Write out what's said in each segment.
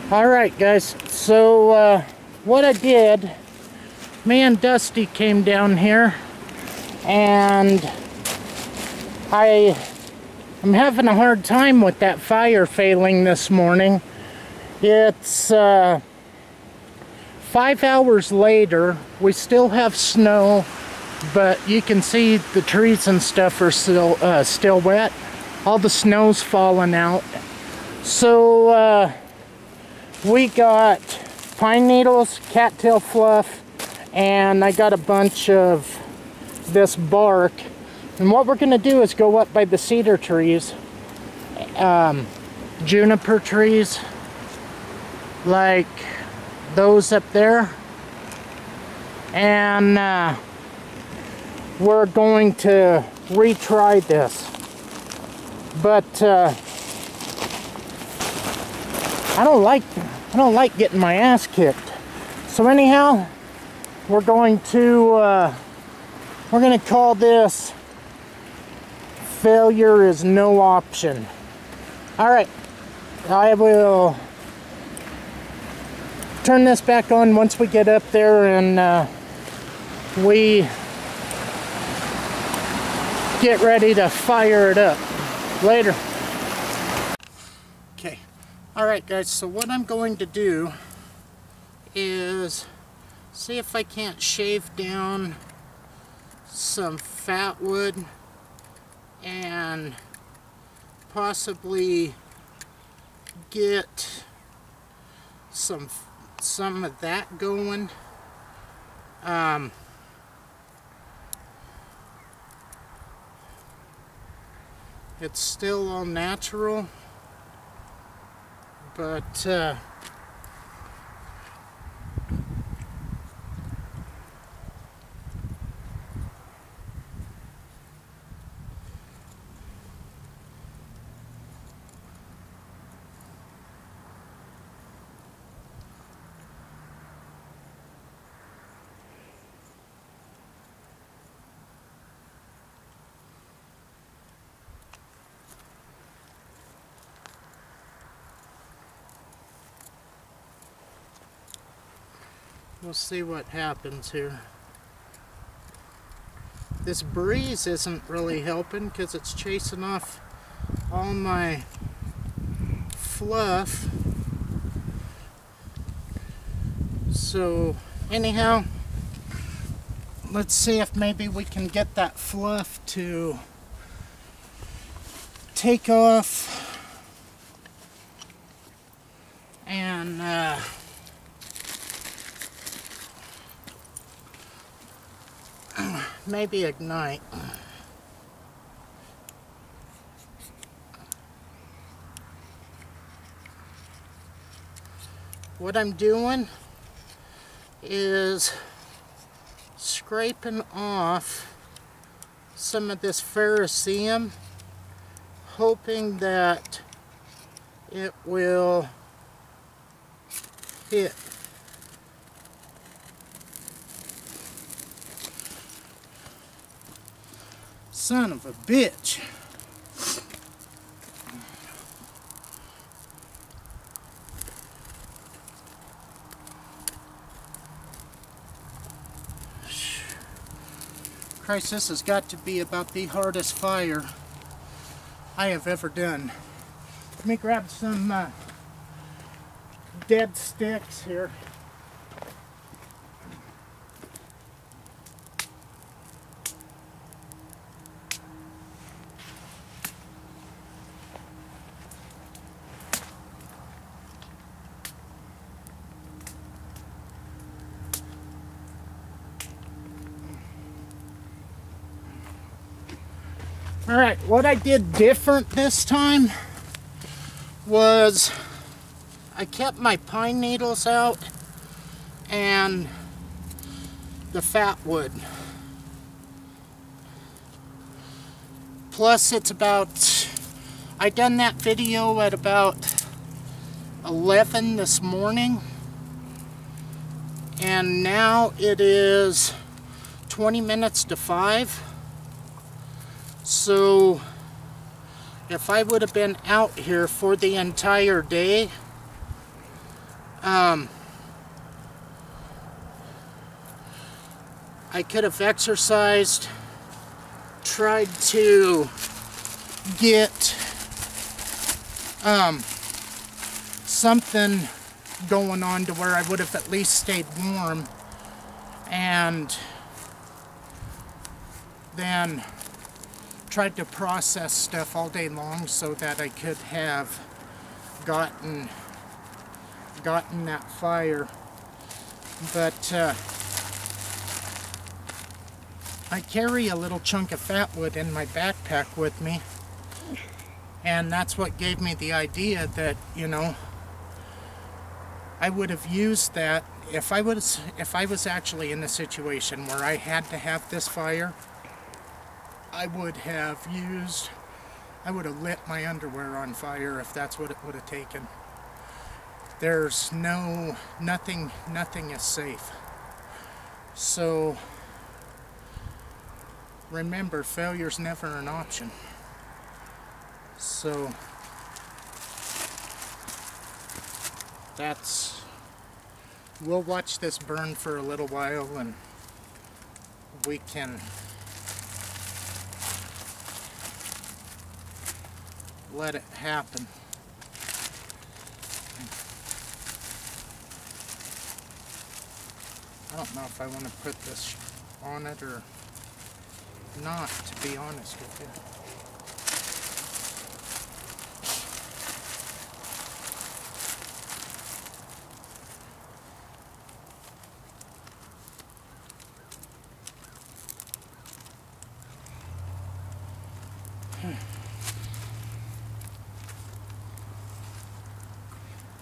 Alright guys, so what I did, me and Dusty came down here and I'm having a hard time with that fire failing this morning. It's 5 hours later, we still have snow, but you can see the trees and stuff are still wet. All the snow's falling out. So we got pine needles, cattail fluff, and I got a bunch of this bark. And what we're going to do is go up by the cedar trees, juniper trees, like those up there. And we're going to retry this. But I don't like getting my ass kicked. So anyhow, we're going to call this failure is no option. All right, I will turn this back on once we get up there and we get ready to fire it up. Later. Okay. Alright guys, so what I'm going to do is see if I can't shave down some fat wood and possibly get some of that going. It's still all natural, but we'll see what happens here. This breeze isn't really helping because it's chasing off all my fluff. So anyhow, let's see if maybe we can get that fluff to take off and maybe ignite. What I'm doing is scraping off some of this ferrocerium, hoping that it will hit. Son of a bitch. Christ, this has got to be about the hardest fire I have ever done. Let me grab some dead sticks here. Alright, what I did different this time was I kept my pine needles out and the fat wood. Plus it's about, I done that video at about 11 this morning and now it is 20 minutes to 5. So if I would have been out here for the entire day, I could have exercised, tried to get something going on to where I would have at least stayed warm, and then tried to process stuff all day long so that I could have gotten that fire. But I carry a little chunk of fat wood in my backpack with me, and that's what gave me the idea that, you know, I would have used that if I was actually in a situation where I had to have this fire. I would have lit my underwear on fire if that's what it would have taken. There's nothing is safe. So remember, failure's never an option. So we'll watch this burn for a little while, and we can let it happen. I don't know if I want to put this on it or not, to be honest with you.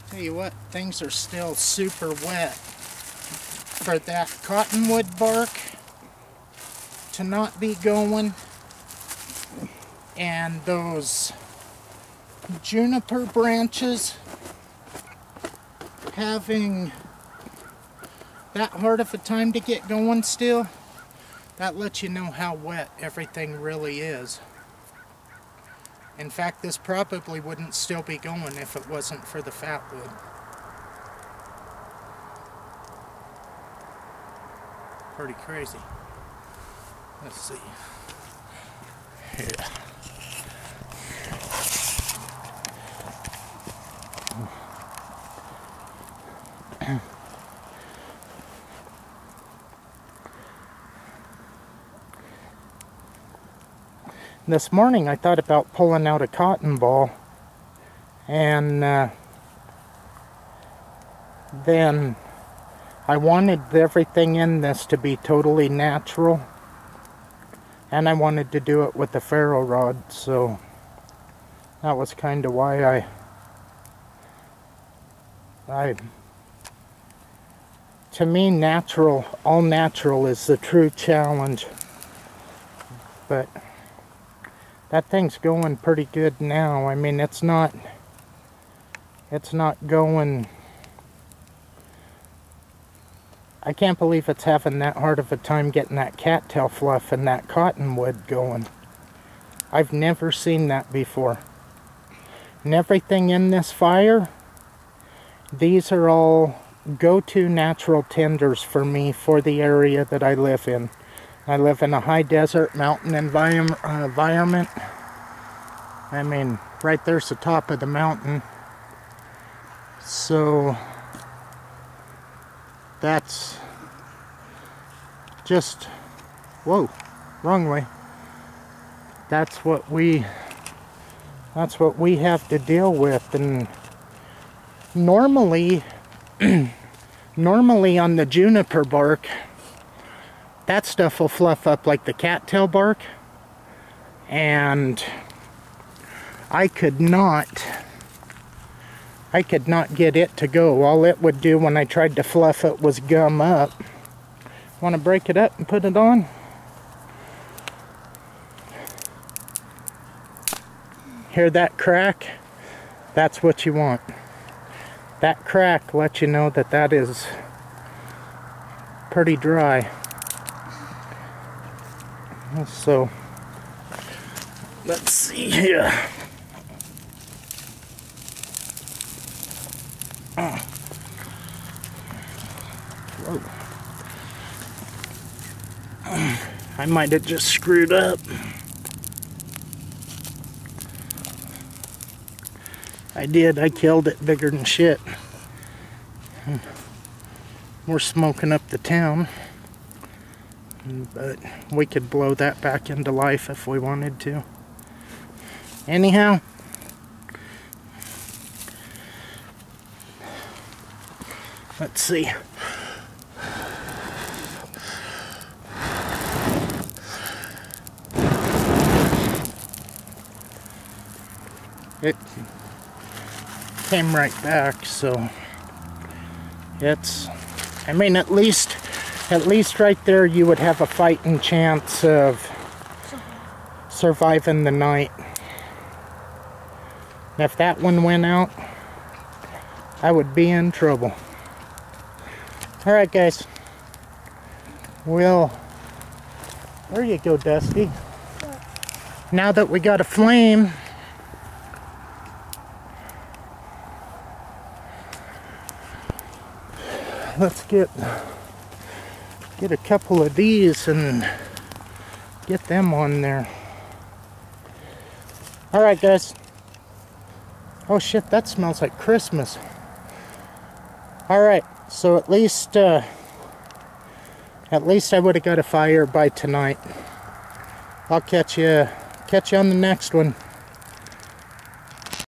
Tell you what, things are still super wet. For that cottonwood bark to not be going, and those juniper branches having that hard of a time to get going still, that lets you know how wet everything really is. In fact, this probably wouldn't still be going if it wasn't for the fat wood. Pretty crazy. Let's see. Yeah. This morning I thought about pulling out a cotton ball, and then I wanted everything in this to be totally natural, and I wanted to do it with the ferro rod, so that was kind of why to me, natural, all natural is the true challenge. But that thing's going pretty good now. I mean, it's not going. I can't believe it's having that hard of a time getting that cattail fluff and that cottonwood going. I've never seen that before. And everything in this fire, these are all go-to natural tinders for me for the area that I live in. I live in a high desert mountain environment. I mean, right there's the top of the mountain. So that's just, whoa, wrong way. That's what we have to deal with. And normally on the juniper bark, that stuff will fluff up like the cattail bark, and I could not get it to go. All it would do when I tried to fluff it was gum up. Want to break it up and put it on? Hear that crack? That's what you want. That crack lets you know that that is pretty dry. So, let's see here. I might have just screwed up. I did. I killed it bigger than shit. We're smoking up the town. But we could blow that back into life if we wanted to. Anyhow. Let's see. It came right back, so it's, I mean, at least right there you would have a fighting chance of surviving the night. And if that one went out, I would be in trouble. Alright guys, well, there you go, Dusty. Now that we got a flame, let's get a couple of these and get them on there. Alright guys. Oh shit, that smells like Christmas. Alright, so at least I would have got a fire by tonight. I'll catch you on the next one.